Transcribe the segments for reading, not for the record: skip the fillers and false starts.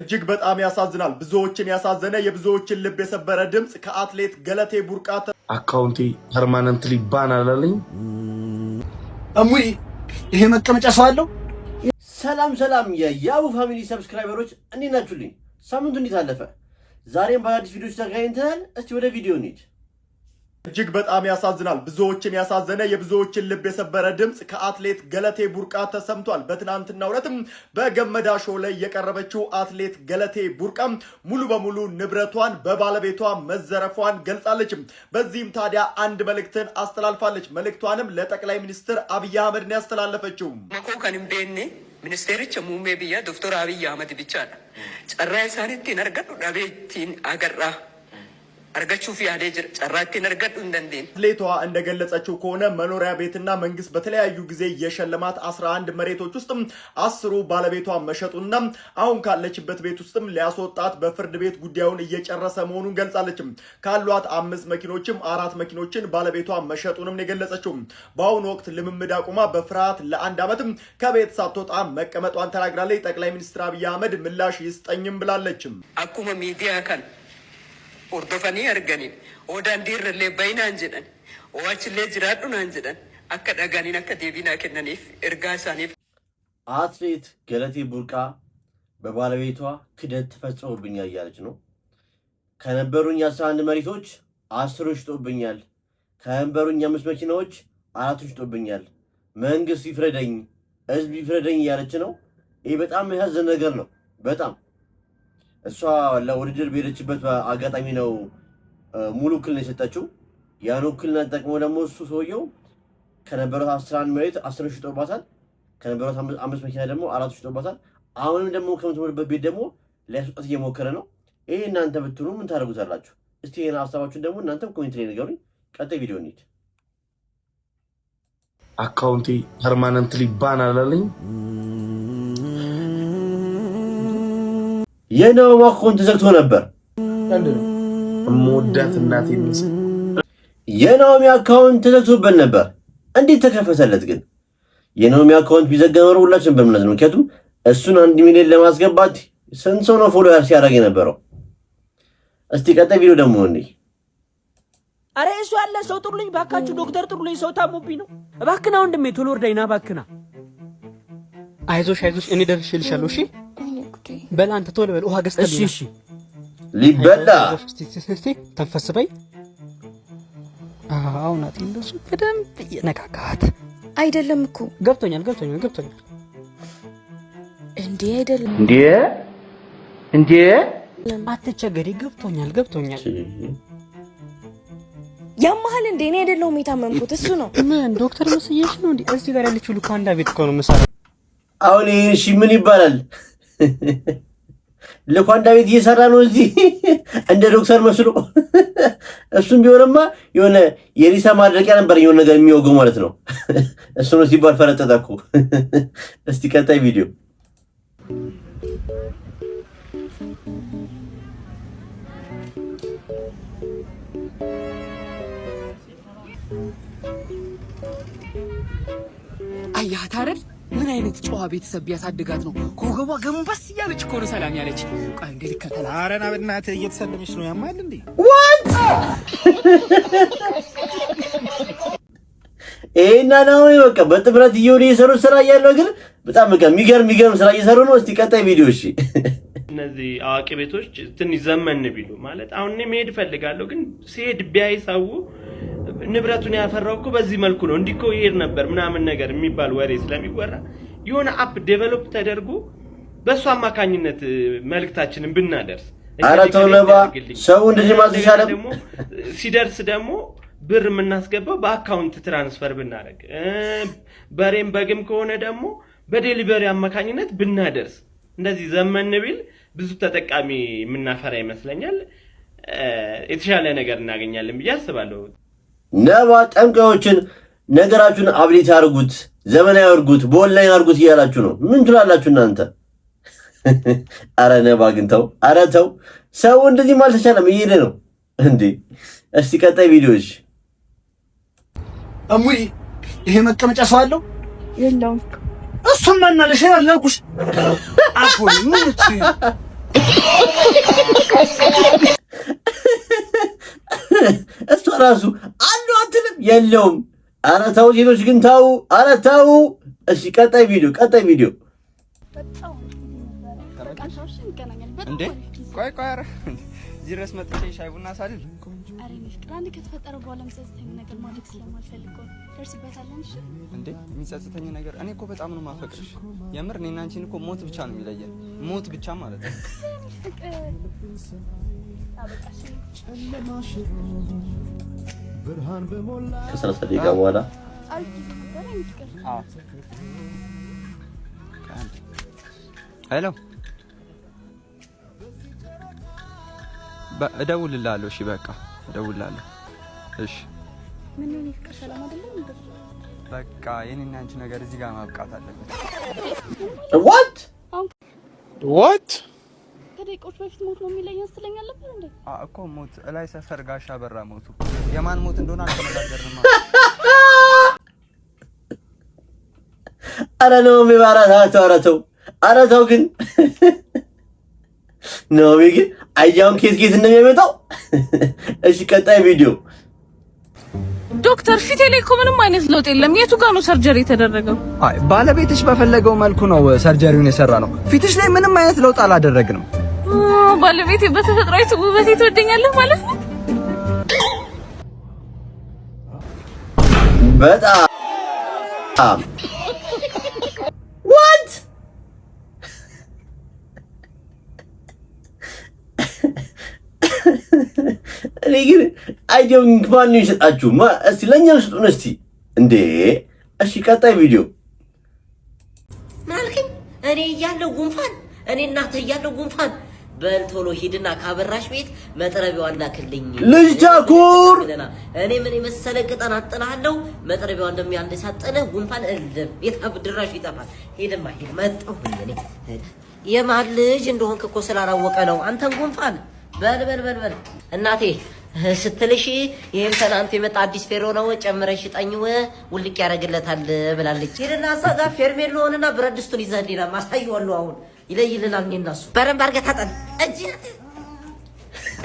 እጅግ በጣም ያሳዝናል። ብዙዎችን ያሳዘነ የብዙዎችን ልብ የሰበረ ድምጽ ከአትሌት ገለቴ ቡርቃ አካውንቴ ፐርማነንትሊ ባን አላለኝ። እሙይ ይሄ መቀመጫ ሰው አለው። ሰላም የያቡ ፋሚሊ ሰብስክራይበሮች እንዴት ናችሁልኝ? ሳምንቱ እንዴት አለፈ? ዛሬም በአዲስ ቪዲዮ ተገናኝተናል። እስቲ ወደ ቪዲዮ እንሂድ። እጅግ በጣም ያሳዝናል። ብዙዎችን ያሳዘነ የብዙዎችን ልብ የሰበረ ድምጽ ከአትሌት ገለቴ ቡርቃ ተሰምቷል። በትናንትናው ዕለትም በገመዳ ሾው ላይ የቀረበችው አትሌት ገለቴ ቡርቃ ሙሉ በሙሉ ንብረቷን በባለቤቷ መዘረፏን ገልጻለች። በዚህም ታዲያ አንድ መልእክትን አስተላልፋለች። መልእክቷንም ለጠቅላይ ሚኒስትር አብይ አህመድ ነው ያስተላለፈችው። መኮከንም ሚኒስቴሪች ሙሜ ብያ ዶክተር አብይ አህመድ ብቻ ነው ጨራይ ሳኒቲ ነርገዱ ዳቤቲን አገራ አርጋቹ ፊያዴ ጨራቲ ነርገዱ እንደንዴን አትሌቷ እንደገለጸችው ከሆነ መኖሪያ ቤትና መንግስት በተለያዩ ጊዜ የሸለማት 11 መሬቶች ውስጥ 10 ባለቤቷ መሸጡና አሁን ካለችበት ቤት ውስጥም ሊያስወጣት በፍርድ ቤት ጉዳዩን እየጨረሰ መሆኑን ገልጻለች። ካሏት 5 መኪኖችም 4 መኪኖችን ባለቤቷ መሸጡንም ነው የገለጸችው። በአሁኑ ወቅት ልምምድ አቁማ በፍርሃት ለ1 ዓመት ከቤት ሳትወጣ መቀመጧን ተናግራለች። ጠቅላይ ሚኒስትር አብይ አህመድ ምላሽ ይስጠኝም ብላለች። አኩመ ሚዲያ ካን ኦርዶፋኒ አርጋኒን ኦዳንዲር ለባይና አንጀዳን ኦዋችሌ ጅራዱን አንጀዳን አከዳጋኒን አከዴቢና ከነኒፍ እርጋሳኒፍ አትሌት ገለቴ ቡርቃ በባለቤቷ ክደት ተፈጽሞብኛል እያለች ነው። ከነበሩኝ 11 መሬቶች 10 ሽጦብኛል፣ ከነበሩኝ 5 መኪናዎች 4 ሽጦብኛል፣ መንግስት ይፍረደኝ፣ ህዝብ ይፍረደኝ እያለች ነው። ይህ በጣም ያሳዝን ነገር ነው። በጣም እሷ ለውድድር በሄደችበት አጋጣሚ ነው ሙሉ ውክልና የሰጠችው። ያን ውክልና ተጠቅሞ ደግሞ እሱ ሰውየው ከነበረው 11 መሬት 10 ሽጦባታል፣ ከነበረው 5 መኪና ደግሞ 4 ሽጦባታል። አሁንም ደግሞ ከምትኖርበት ቤት ደግሞ ሊያስወጣት እየሞከረ ነው። ይሄ እናንተ ብትሉ ምን ታደርጉታላችሁ? እስቲ ይሄን ሀሳባችሁን ደግሞ እናንተም ኮሜንት ላይ ንገሩኝ። ቀጣይ ቪዲዮ እንሂድ። አካውንቴ ፐርማነንትሊ ባን አላለኝ። የናኦሚ አካውንት ተዘግቶ ነበር። ሞዳት እናቴ የናኦሚ አካውንት ተዘግቶበት ነበር። እንዴት ተከፈተለት ግን? የናኦሚ አካውንት ቢዘጋ ኖሮ ሁላችንም በእምነት ነው። ምክንያቱም እሱን 1 ሚሊዮን ለማስገባት ስንት ሰው ነው ፎሎ ሲያደርግ የነበረው? እስቲ ቀጣይ ቪዲዮ ደግሞ እንዴ። አረ እሱ ያለ ሰው ጥሩልኝ ባካችሁ፣ ዶክተር ጥሩልኝ፣ ሰው ታሞብኝ ነው። እባክና ወንድሜ ቶሎ ወርዳይና ባክና። አይዞሽ እኔ ደርሼልሻለሁ። እሺ በል አንተ ቶሎ በል ውሃ ገዝተልኝ። እሺ ሊበላ እስቲ ተንፈስ በይ። አሁን አጥኝ እንደሱ በደንብ እየነካካት አይደለም እኮ ገብቶኛል። እንዴ አይደለም እንዴ አትቸገሪ። ገብቶኛል። ያማህል እንዴ እኔ አይደለሁም የታመምኩት እሱ ነው። ምን ዶክተር መስየሽ ነው እንዴ? እዚህ ጋር ያለችው ሉካንዳ ቤት እኮ ነው መሰለኝ። አሁን እሺ ምን ይባላል? ለኳንዳ ቤት እየሰራ ነው እዚህ እንደ ዶክተር መስሎ። እሱም ቢሆንማ የሆነ የሪሳ ማድረቂያ ነበር የሆነ ነገር የሚወገው ማለት ነው። እሱ ነው ሲባል ፈረጠጠ እኮ። እስቲ ቀጣይ ቪዲዮ። አያት አይደል ምን አይነት ጨዋ ቤተሰብ ቢያሳድጋት ነው ከወገቧ ገንበስ እያለች እኮ ነው ሰላም ያለች። ቆይ እንዴ ልከተላ። ኧረ ና በእናትህ እየተሰለመች ነው። ያማል እንዴ እና ነው በቃ በጥብረት እየሆነ የሰሩ ስራ ያለው ግን በጣም በቃ የሚገርም ስራ እየሰሩ ነው። እስቲ ቀጣይ ቪዲዮ። እሺ እነዚህ አዋቂ ቤቶች ትንሽ ዘመን ቢሉ ማለት አሁን እኔ መሄድ ፈልጋለሁ፣ ግን ሲሄድ ቢያይ ሰው ንብረቱን ያፈራው እኮ በዚህ መልኩ ነው እንዲኮ ይሄድ ነበር ምናምን ነገር የሚባል ወሬ ስለሚወራ የሆነ አፕ ዴቨሎፕ ተደርጎ በሱ አማካኝነት መልእክታችንን ብናደርስ። አራተው ነባ ሰው እንደዚህ ማለት ይችላል። ደግሞ ሲደርስ ደግሞ ብር የምናስገባው በአካውንት ትራንስፈር ብናደርግ፣ በሬም በግም ከሆነ ደግሞ በዴሊቨሪ አማካኝነት ብናደርስ፣ እንደዚህ ዘመን ቢል ብዙ ተጠቃሚ የምናፈራ ይመስለኛል። የተሻለ ነገር እናገኛለን ብዬ አስባለሁ። ነባ ጠንቋዮችን ነገራችሁን አብዴት አድርጉት፣ ዘመናዊ አድርጉት፣ በኦንላይን አድርጉት እያላችሁ ነው። ምን ትላላችሁ እናንተ? አረ ነባ ግን ተው፣ አረ ተው። ሰው እንደዚህ ማለት ተቻለም እየሄደ ነው እንዴ። እስቲ ቀጣይ ቪዲዮዎች። እሙይ ይሄ መቀመጫ ሰው አለው የለውም። እሱም ማናለሽ ያላልኩሽ አፎን ምን እሷ ራሱ አሉ አትልም የለውም። ኧረ ተው ሴቶች ግን ተው፣ ኧረ ተው። እሺ ቀጣይ ቪዲዮ እንዴ ቆይ ኧረ እዚህ ድረስ መጥቼ ሻይ ቡና ሳልል አሬ ፍቅር አንድ ከተፈጠረ በኋላ የሚጸጽተኝ ነገር ማድረግ ስለማልፈልግ ደርስበታለን። እሺ እንዴ የሚጸጽተኝ ነገር እኔ እኮ በጣም ነው ማፈቅርሽ። የምር እኔና አንቺን እኮ ሞት ብቻ ነው የሚለየን፣ ሞት ብቻ ማለት ነው። ከ30 ደቂቃ በኋላ ሄሎ እደውልልሃለሁ። እሺ በቃ እደውልልሃለሁ። እሺ ምን ነው ፍቅር ሰላም አይደለም እንዴ? በቃ የኔና አንቺ ነገር እዚህ ጋር ማብቃት አለበት። what ከደቂቆች በፊት ሞት ነው የሚለየን ስለኛል ነበር እንዴ? እኮ ሞት ላይ ሰፈር ጋሻ በራ ሞቱ። የማን ሞት እንደሆነ አልተነጋገርንም። ኧረ ነው የሚባራታው ኧረ ተው ግን ነው ግን አያውን ኬት እንደሚያመጣው። እሺ ቀጣይ ቪዲዮ ዶክተር ፊቴ ላይ እኮ ምንም አይነት ለውጥ የለም። የቱ ጋር ነው ሰርጀሪ የተደረገው? አይ ባለቤትሽ በፈለገው መልኩ ነው ሰርጀሪውን የሰራ ነው። ፊትሽ ላይ ምንም አይነት ለውጥ አላደረግንም። ባለቤቴ በተፈጥሯዊ ውበቴ ትወደኛለህ ማለት ነው? በጣም what እኔ ግን አይዲያውን ማን ይሰጣችሁ? እስቲ ለኛም ስጡን እስቲ እንዴ። እሺ ቀጣይ ቪዲዮ ማልከኝ እኔ እያለሁ ጉንፋን እኔ እናንተ እያለሁ ጉንፋን በልቶሎ ሂድና ካበራሽ ቤት መጥረቢያዋን ላክልኝ። ልጅ ጃኩር እኔ ምን የመሰለ ቅጠን አጥናለሁ። መጥረቢያዋን እንደሚያንደሳጠነ ጉንፋን እልም የታብ ድራሽ ይጠፋል። ሄድማ ሄድ መጣሁ እኔ የማን ልጅ እንደሆንክ እኮ ስላላወቀ ነው አንተን ጉንፋን በል እናቴ ስትልሽ ይሄን ትናንት የመጣ አዲስ ፌሮ ነው ጨምረሽ ጠኝው ውልቅ ያደርግለታል ብላለች። ሄድና አሳጋ ፌርሜሎንና ብረት ድስቱን ይዘህልኝና ማሳየዋለሁ። አሁን ይለይልናል። እኔ እና እሱ በደንብ አድርገህ ታጠን እጅ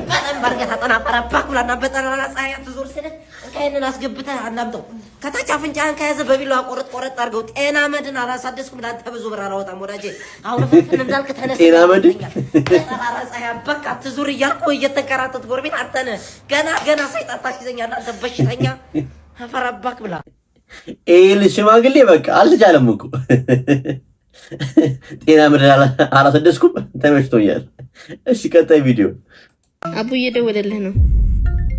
በደንብ አድርገህ ታጠን። አባራባክ ብላና በጠራራ ፀሐይ አትዞር ስልህ እንካይንን አስገብተህ አናምጠው። ከታች አፍንጫህን ከያዘ በቢላዋ ቆረጥ አድርገው። ጤና መድን አላሳደስኩም ላንተ ብዙ ብር አላወጣም ወዳጄ። አሁን ፍንፍን እንዳልክ ተነስ። ጤና መድን በጠራራ ፀሐይ አባክ አትዞር እያልኩ እየተንከራተት ጎረቤት አንተን ገና ሳይጣጣ ይዘኛል። አንተ በሽተኛ አፈራባክ ብላ ኤል ሽማግሌ በቃ አልተቻለም እኮ ጤና መድን አላሳደስኩም ተመችቶኛል። እሺ ቀጣይ ቪዲዮ አቡ እየደወለልህ ነው።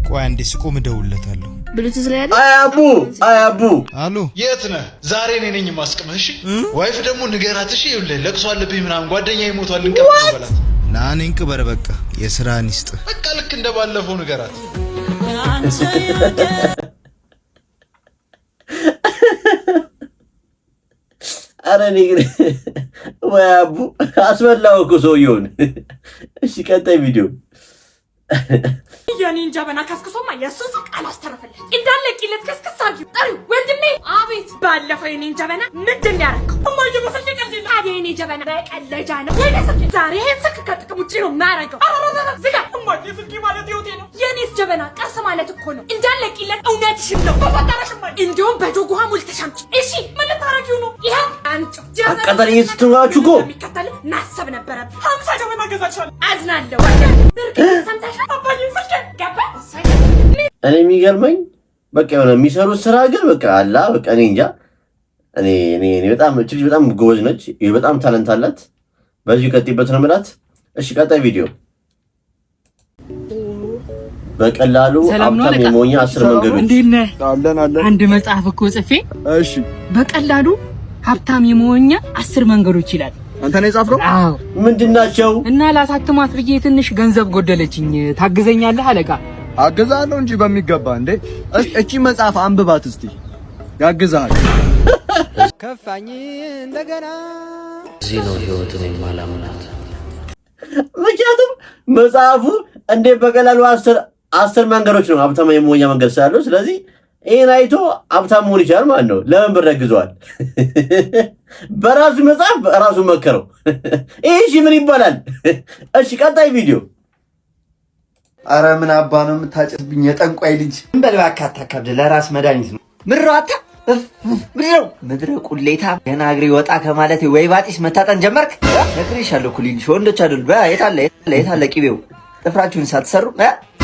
ቆይ አንዴ ስቆም እደውልለታለሁ። ብሉቱዝ ላይ አይደል? አይ አቡ አሎ የት ነህ? ዛሬ እኔ ነኝ የማስቀምህ። እሺ ዋይፍ ደግሞ ንገራት። እሺ ይኸውልህ ለቅሶ አለብኝ ምናምን ጓደኛዬ ሞቷል ልንቀበል በላት። ና እኔን ቅበር በቃ የሥራህን ይስጥህ። በቃ ልክ እንደባለፈው ንገራት። ኧረ እኔ ግን ወይ አቡ አስበላው እኮ ሰውየውን። እሺ ቀጣይ ቪዲዮ የኔን ጀበና ከስክሶማ የሱስ ቃል አስተረፈለች እንዳለ ቂለት ከስክስ አድርጊው። ጠሪው ወንድሜ። አቤት። ባለፈው የኔን ጀበና ምንድን ያደረከው? እማዬ በፈልግ ቀልድ ታዲያ የኔ ጀበና በቀለጃ ነው ወይ? ዛሬ ይሄን ስልክ ከጥቅም ውጭ ነው የማያደርገው። ዝጋ። እማዬ ስልክ ማለት ህይወቴ ነው። የኔስ ጀበና ቀስ ማለት እኮ ነው እንዳለ ቂለት። እውነትሽን ነው በፈጠረሽ እማዬ። እንዲሁም በጆግ ውሃ ሞልተሽ አምጪ። እሺ ምን ልታረጊው ነው? ይሄ አንቺ አቃጠል እየስትዋችሁ እኮ የሚከተል ማሰብ ነበረብህ። 50 ጀበና ገዛችኋል። አዝናለሁ። ሰምተሽ አባዬ ስልክ ገባ። እኔ የሚገርመኝ በቃ የሆነ የሚሰሩት ስራ ግን በቃ አላ በቃ እኔ እንጃ። እኔ በጣም እቺ ልጅ በጣም ጎበዝ ነች። በጣም ታለንት አላት። በዚህ ቀጥይበት ነው የምላት። እሺ ቀጣይ ቪዲዮ በቀላሉ ሀብታም የመሆኛ 10 መንገዶች። እንዴት ነህ? አንድ መጽሐፍ እኮ ጽፌ እሺ በቀላሉ ሀብታም የመሆኛ 10 መንገዶች ይላል። አንተ ነው የጻፍከው? አዎ። ምንድናቸው? እና ላሳትማት ብዬ ትንሽ ገንዘብ ጎደለችኝ። ታግዘኛለህ አለቃ? አግዛለሁ እንጂ በሚገባ። እንዴ እቺ መጽሐፍ አንብባት እስቲ ያግዛል። ከፋኝ እንደገና እዚህ ነው ህይወትን የማላምናት። ምክንያቱም መጽሐፉ እንዴ በቀላሉ 10 መንገዶች ነው ሀብታም የመሆኛ መንገድ ስላለው፣ ስለዚህ ይሄን አይቶ ሀብታም መሆን ይችላል ማለት ነው። ለምን ብር ረግዟል? በራሱ መጽሐፍ ራሱ መከረው። እሺ ምን ይባላል? እሺ ቀጣይ ቪዲዮ። አረ ምን አባ ነው የምታጨስብኝ የጠንቋይ ልጅ። እንበል እባክህ አታካብድ፣ ለራስ መድኃኒት ነው። ምራታ ምድረ ቁሌታ ገና እግሬ ወጣ ከማለት ወይ ባጢስ መታጠን ጀመርክ? ነግሬሻለሁ እኮ ሊልሽ ወንዶች አይደሉ። የታለ ቂቤው? ጥፍራችሁን ሳትሰሩ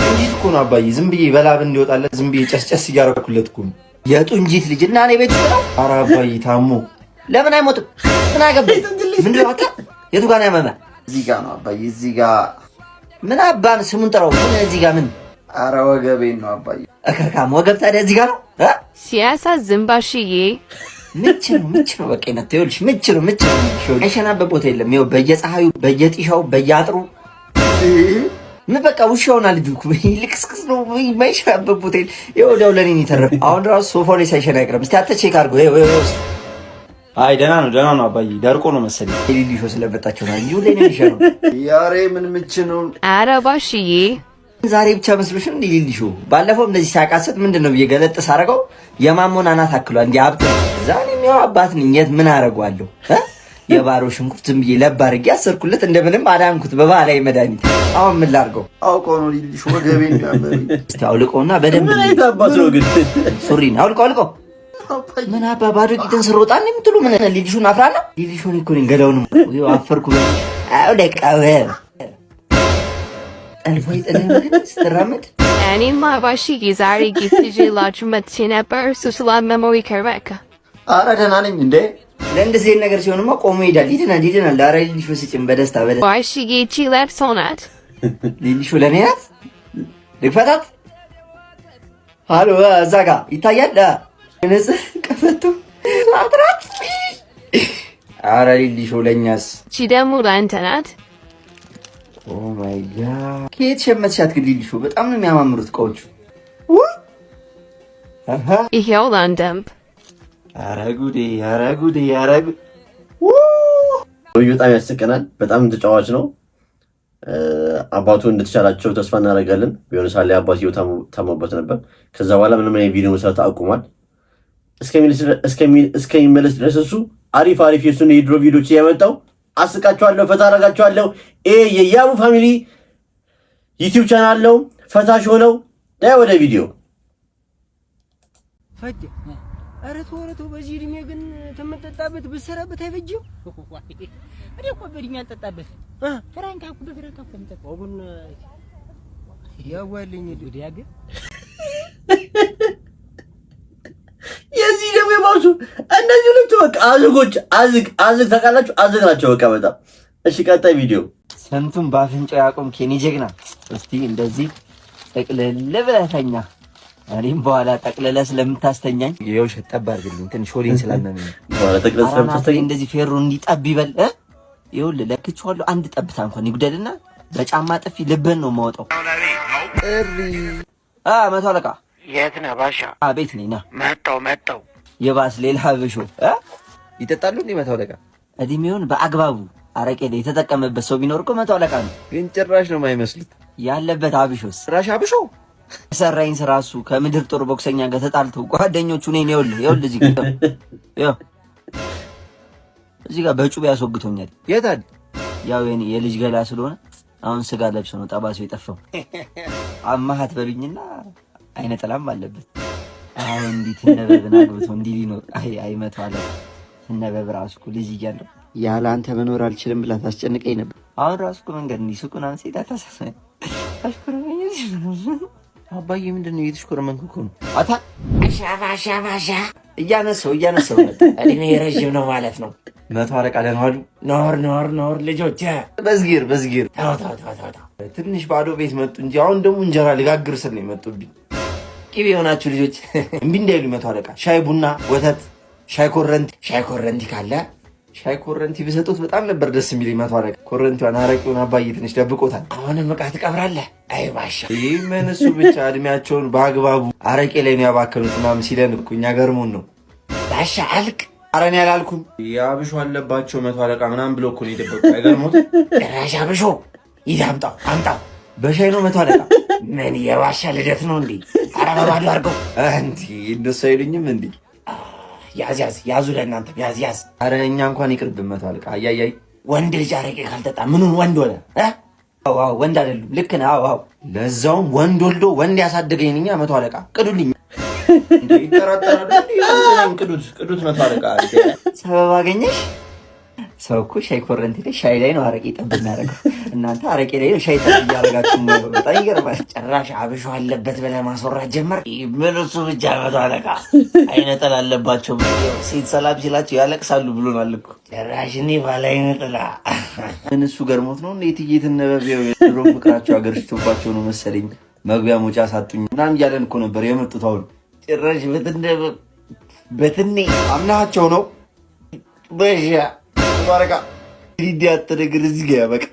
ጡንጂት እኮ ነው አባዬ። ዝም ብዬ በላብ እንዲወጣለት ዝም ብዬ ጨስጨስ እያደረኩለት እኮ ነው። የጡንጂት ልጅ እና እኔ ቤት ነው። ኧረ አባዬ ታሞ ለምን አይሞትም? ምን አገባኝ? ምንድን ነው አታ? የቱ ጋር ነው ያመመህ? እዚህ ጋር ነው አባዬ፣ እዚህ ጋር። ምን አባን ስሙን ጥራው። ምን እዚህ ጋር ምን? ኧረ ወገቤን ነው አባዬ። እከርካም ወገብ ታዲያ እዚህ ጋር ነው። ሲያሳዝን ባሽዬ ምች ነው በቃ ነው። ይኸውልሽ ምች ነው። አይሸናበት ቦታ የለም። ይኸው በየፀሐዩ በየጢሻው በየአጥሩ ምን በቃ ውሻውና ልጁ ልክስክስ ነው። የማይሸናበት ቦታ የለም። ይኸው ወዲያው ለኔ የተረፈ አሁን ራሱ ሶፋው ላይ ሳይሸና አይቀርም። እስቲ አተ ቼክ አድርጎ። አይ ደህና ነው አባዬ። ደርቆ ነው መሰለኝ ሊሊሾ ስለመጣቸው ነው እንጂ ለኔ ይሻለው። ያሬ ምን ምች ነው? ኧረ ባሽዬ ዛሬ ብቻ መስሎሽ እንዴ ሊልሹ? ባለፈው እንደዚህ ሲያቃስት ምንድነው ብዬ ገለጥ ሳረገው የማሞን አናት አክሏል። እንዴ አብጥ ዛሬም ያው አባት ነኝ። ምን አረጋለሁ? የባሮ ሽንኩርት ዝም ብዬ ለብ አድርጌ አሰርኩለት። እንደምንም አዳንኩት በባህላዊ መድኃኒት። አሁን ምን ላድርገው? አውቀው ነው ሊልሹ ወገቤን ያመረኝ። እስቲ አውልቆና በደንብ ምን አይታባቱ ነው ግን ሱሪን አውልቆ ምን አባ ባዶ ቂጥን ስሮጣ ነው የምትሉ? ምን ሊልሹን አፍራና ሊልሹን እኮ ነኝ ገዳውን ነው አፈርኩ። አውልቀው አልፎይ ተነግረን ስትራመድ እኔማ ባሽዬ ዛሬ ጊፍት ይዤላችሁ መጥቼ ነበር። እሱ ስላመመው ይከርበካ። ኧረ ደህና ነኝ እንዴ። ለእንደዚህ ነገር ሲሆንማ ቆሞ ይሄዳል። ይድናል። ኧረ ሊልሹ ስጭን በደስታ ባሽዬ እቺ ለብሶ ናት። ሊልሹ ለእኔ ናት። ልክፈታት። ሃሎ እዛ ጋ ይታያል። ንጽህ ቀፈቱ አጥራት። ኧረ ሊልሹ ለእኛስ። እቺ ደግሞ ለአንተ ናት። ኦ ማይ ጋድ ከየት ሸመትሻት ግን ሊልሹ? በጣም ነው የሚያማምሩት እቃዎቹ። ይሄው ላንደምብ። ኧረ ጉዴ። በጣም ያስቀናል። በጣም ተጫዋች ነው። አባቱ እንደተቻላቸው ተስፋ እናደርጋለን። ቢሆን ሳለ አባትየው ታሞበት ነበር። ከዛ በኋላ ምንም አይነት ቪዲዮ መስራት አቁሟል። እስከሚመለስ ድረስ እሱ አሪፍ የሱን የድሮ ቪዲዮች እያመጣው አስቃቸዋለሁ፣ ፈታ አደርጋቸዋለሁ። የያቡ ፋሚሊ ዩቲዩብ ቻናል ነው። ፈታሽ ሆነው ዳይ ወደ ቪዲዮ ፈጅ። ኧረ ተው በዚህ እድሜ ግን ተመጠጣበት ብትሰራበት አይበጅም። እኔ እኮ በእድሜ አልጠጣበት ፍራንካ እኮ በፍራንካ እኮ የምጠጣው ግን ያዋልኝ ዱዲያ ግን የዚህ ደግሞ የባሱ እነዚህ ሁለቱ በቃ አዝግ ታውቃላችሁ፣ አዝግ ናቸው በቃ በጣም። እሺ ቀጣይ ቪዲዮ። ስንቱን በአፍንጫው ያቆም ኬኒ ጀግና። እስቲ እንደዚህ ጠቅልል ብለህ ተኛ። እኔም በኋላ ጠቅልለህ ስለምታስተኛኝ የውሸት ጠብ አድርግልኝ ትንሽ ሆዴን ስላመመኝ በኋላ ጠቅልለህ ስለምታስተኛኝ እንደዚህ ፌሮ እንዲጠብ ይበል። ይኸውልህ ለክቼዋለሁ። አንድ ጠብታ እንኳን ይጉደልና በጫማ ጥፊ ልብህን ነው የማወጣው። መቶ አለቃ የት ነህ ባሻ? ቤት ነኝ። ና መጣው የባስ ሌላ ሀበሾ ይጠጣሉ እንዴ? መቶ አለቃ እድሜውን በአግባቡ አረቄ ላይ የተጠቀመበት ሰው ቢኖር እኮ መቶ አለቃ ነው። ግን ጭራሽ ነው የማይመስሉት። ያለበት አብሾስ ጭራሽ አብሾ ሰራኝ ስራሱ ከምድር ጦር ቦክሰኛ ጋር ተጣልቶ ጓደኞቹ ነኝ። ይኸውልህ እዚህ ጋር በጩቤ ያስወግቶኛል። የታል? ያው የኔ የልጅ ገላ ስለሆነ አሁን ስጋ ለብሶ ነው ጠባሱ የጠፋው። አማሃት በሉኝና አይነ ጥላም አለበት። አሁን እንዲህ ትነበብን አግብቶ እንዲህ ሊኖር አይ መቶ አለቃ ትነበብ ራሱ እኮ ልጅ እያለሁ ያለ አንተ መኖር አልችልም ብላ ታስጨንቀኝ ነበር። አሁን ራሱ እኮ መንገድ እንዲህ ሱቁን አንሴ ታሳሰኝ አሽኮረመኝ። አባዬ ምንድን ነው እየተሽኮረመንኩ እኮ ነው። አታ አሻ እያነሳው እድሜ ረዥም ነው ማለት ነው። መቶ አለቃ ደህና ዋሉ። ኖር ልጆች በዝጊር ትንሽ ባዶ ቤት መጡ እንጂ አሁን ደግሞ እንጀራ ልጋግር ስል ነው የመጡብኝ። ቅቤ የሆናችሁ ልጆች እምቢ እንዳይሉ መቶ አለቃ ሻይ ቡና ወተት ሻይ ኮረንቲ ካለ ሻይ ኮረንቲ ቢሰጡት በጣም ነበር ደስ የሚለኝ። መቶ አለቃ ኮረንቲዋን አረቂውን አባዬ ትንሽ ደብቆታል። አሁንም ዕቃ ትቀብራለህ? አይ ባሻ ምን እሱ ብቻ እድሜያቸውን በአግባቡ አረቄ ላይ ነው ያባከኑት ምናምን ሲለን እኮ እኛ ገርሞን ነው። ባሻ አልክ? ኧረ እኔ አላልኩም። የአብሾ አለባቸው መቶ አለቃ ምናምን ብሎ እኮ ነው የደበቁት። አይገርሞት? ጭራሽ አብሾ ይህ አምጣው በሻይ ነው መቶ አለቃ ምን የባሻ ልደት ነው እንዴ? ኧረ በባዶ አድርገው እንዴ እንደሱ አይሉኝም እንዴ? ያዙ ለእናንተ ያዝ። ኧረ እኛ እንኳን ይቅርብን መቶ አለቃ። አያያይ ወንድ ልጅ አረቄ ካልጠጣ ምኑን ወንድ ሆነ? አዎ ወንድ አይደሉም። ልክ ነህ። አዎ ለዛውም ወንድ ወልዶ ወንድ ያሳደገኝ ነኝ መቶ አለቃ። ቅዱልኝ እንዴ ይጠራጠራል እንዴ? ቅዱት መቶ አለቃ። ሰበብ አገኘሽ? ሰው እኮ ሻይ ኮረንቲ ላይ ሻይ ላይ ነው አረቄ ጠብ እናደርገው። እናንተ አረቄ ላይ ነው ሻይ ጠብ እያደረጋችሁ ነው። በጣም ይገርማል። ጭራሽ አብሾ አለበት ብለህ ማስወራት ጀመር። ምን እሱ ብቻ መቶ አለቃ አይነ ጥላ አለባቸው። ሴት ሰላም ሲላቸው ያለቅሳሉ ብሎናል እኮ። ጭራሽ እኔ ባለ አይነ ጥላ ምን እሱ ገርሞት ነው እንዴ? ትዬት ነበቢያው የድሮ ፍቅራቸው አገርሽቶባቸው ነው መሰለኝ መግቢያ መውጫ ሳጡኝ ምናምን እያለን እኮ ነበር የመጡት። አሁን ጭራሽ በትኔ አምናቸው ነው በሻ ባረጋ ሊዲ አትነግር እዚህ ጋር ያበቃ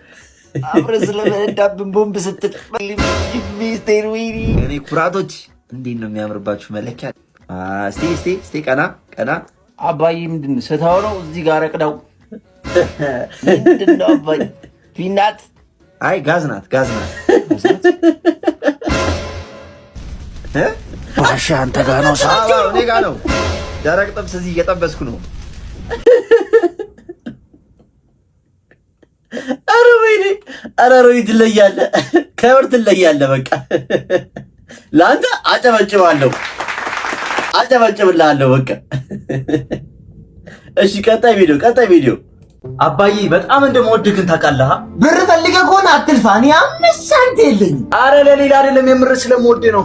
አብረን ስለመነዳብን ቦምብ ስትል ሚስቴር ዊኒ እኔ ኩራቶች እንዴት ነው የሚያምርባችሁ መለኪያ። እስቲ ቀና አባዬ ምንድን ነው ስታው ነው እዚህ ጋር ረቅዳው ምንድን ነው አባዬ? ፊናት አይ ጋዝ ናት ባሻ አንተ ጋር ነው እኔ ጋር ነው። ደረቅ ጥብስ እዚህ እየጠበስኩ ነው። ኧረ ሮይ ትለያለህ፣ ከብር ትለያለህ። በቃ ለአንተ አጨበጭብልሃለሁ። በቃ እሺ፣ ቀጣይ ቪዲዮ አባዬ በጣም እንደምወድህ ግን ታውቃለህ። ብር ፈልገህ ከሆነ አትልፋ። እኔ 5 ሳንቲም የለኝም። አረ ለሌላ አይደለም የምር ስለምወድህ ነው።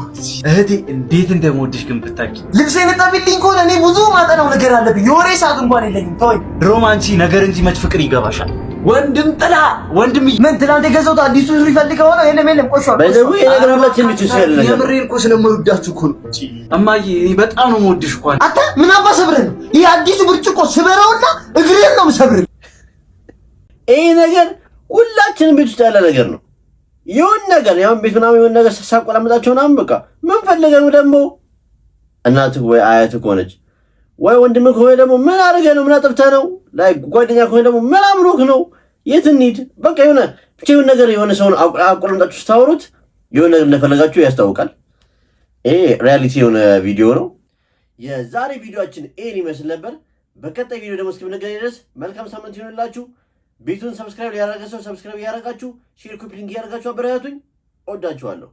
እህቴ እንዴት እንደምወድሽ ግን ብታውቂ። ልብሴን ጠቢልኝ ከሆነ እኔ ብዙ ማጠናው ነገር አለብኝ። የወሬ ሰዓት እንኳን የለኝም። ተወኝ። ድሮም አንቺ ነገር እንጂ መች ፍቅር ይገባሻል። ወንድም ጥላ ወንድም ምን ትናንት የገዛሁት አዲሱ ሱሪ ፈልገው ነው? የለም ቆሽሿል። በደቡ የነገራችን ልጅ ስለለ የምሬን እኮ ስለምወዳችሁ እኮ ነው። እማዬ እኔ በጣም ነው የምወድሽ እኮ። አንተ ምን አባ ሰብረህ ነው? ይሄ አዲሱ ብርጭቆ ስበረውና እግሬን ነው የምሰብርህ። ይሄ ነገር ሁላችንም ቤት ውስጥ ያለ ነገር ነው። ይሁን ነገር ያው ቤት ምናምን ይሁን ነገር ሳቆላምጣቸው ምናምን በቃ ምን ፈልገህ ነው ደግሞ? እናትህ ወይ አያትህ ከሆነች ወይ ወንድምህ ከሆነ ደግሞ ምን አድርገህ ነው? ምን አጥፍተህ ነው? ላይ ጓደኛ ከሆነ ደግሞ ምን አምሮክ ነው? የት እንሂድ? በቃ የሆነ ነገር የሆነ ሰውን አቆላምጣችሁ ስታወሩት የሆነ ነገር እንደፈለጋችሁ ያስታውቃል። ይሄ ሪያሊቲ የሆነ ቪዲዮ ነው። የዛሬ ቪዲዮአችን ይሄን ይመስል ነበር። በቀጣይ ቪዲዮ ደግሞ እስክንገናኝ ድረስ መልካም ሳምንት ይሁንላችሁ። ቤቱን ሰብስክራይብ ያደረጋችሁ ሰብስክራይብ ያደረጋችሁ፣ ሼር ኮፒ ሊንክ ያደረጋችሁ አበረታቱኝ። እወዳችኋለሁ።